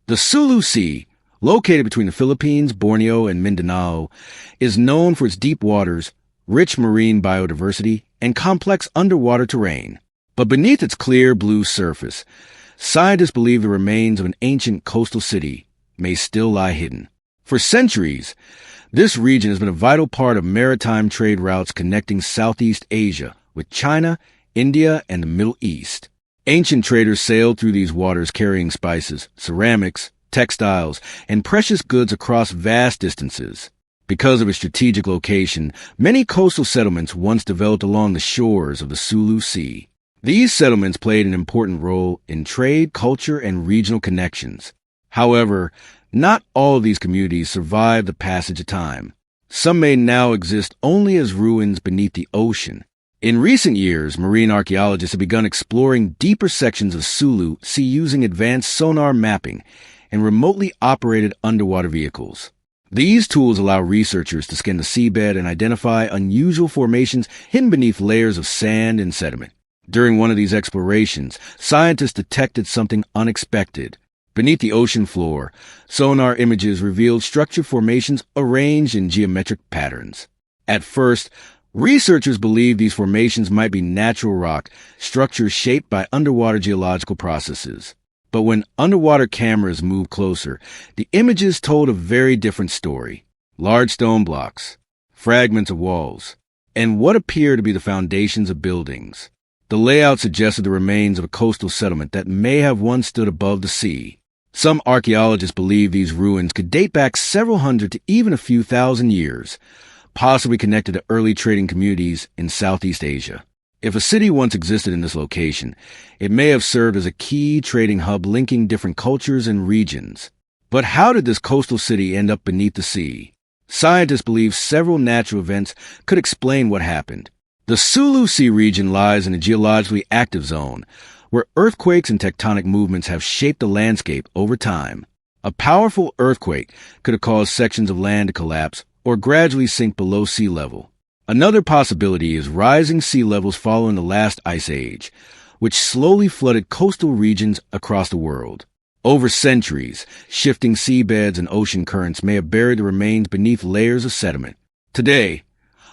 The Sulu Sea, located between the Philippines, Borneo, and Mindanao, is known for its deep waters, rich marine biodiversity, and complex underwater terrain. But beneath its clear blue surface, scientists believe the remains of an ancient coastal city may still lie hidden. For centuries, this region has been a vital part of maritime trade routes connecting Southeast Asia with China, India, and the Middle East. Ancient traders sailed through these waters carrying spices, ceramics, textiles, and precious goods across vast distances. Because of its strategic location, many coastal settlements once developed along the shores of the Sulu Sea. These settlements played an important role in trade, culture, and regional connections. However, not all of these communities survived the passage of time. Some may now exist only as ruins beneath the ocean. In recent years, marine archaeologists have begun exploring deeper sections of Sulu Sea using advanced sonar mapping and remotely operated underwater vehicles. These tools allow researchers to scan the seabed and identify unusual formations hidden beneath layers of sand and sediment. During one of these explorations, scientists detected something unexpected. Beneath the ocean floor, sonar images revealed structured formations arranged in geometric patterns. At first, researchers believed these formations might be natural rock structures shaped by underwater geological processes. But when underwater cameras moved closer, the images told a very different story. Large stone blocks, fragments of walls, and what appeared to be the foundations of buildings. The layout suggested the remains of a coastal settlement that may have once stood above the sea. Some archaeologists believe these ruins could date back several hundred to even a few thousand years, possibly connected to early trading communities in Southeast Asia. If a city once existed in this location, it may have served as a key trading hub linking different cultures and regions. But how did this coastal city end up beneath the sea? Scientists believe several natural events could explain what happened. The Sulu Sea region lies in a geologically active zone, where earthquakes and tectonic movements have shaped the landscape over time. A powerful earthquake could have caused sections of land to collapse or gradually sink below sea level. Another possibility is rising sea levels following the last ice age, which slowly flooded coastal regions across the world. Over centuries, shifting seabeds and ocean currents may have buried the remains beneath layers of sediment. Today,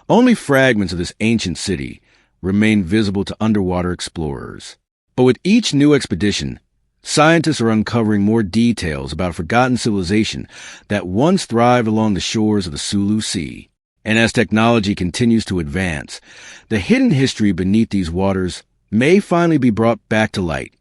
only fragments of this ancient city remain visible to underwater explorers. But with each new expedition, scientists are uncovering more details about a forgotten civilization that once thrived along the shores of the Sulu Sea. And as technology continues to advance, the hidden history beneath these waters may finally be brought back to light.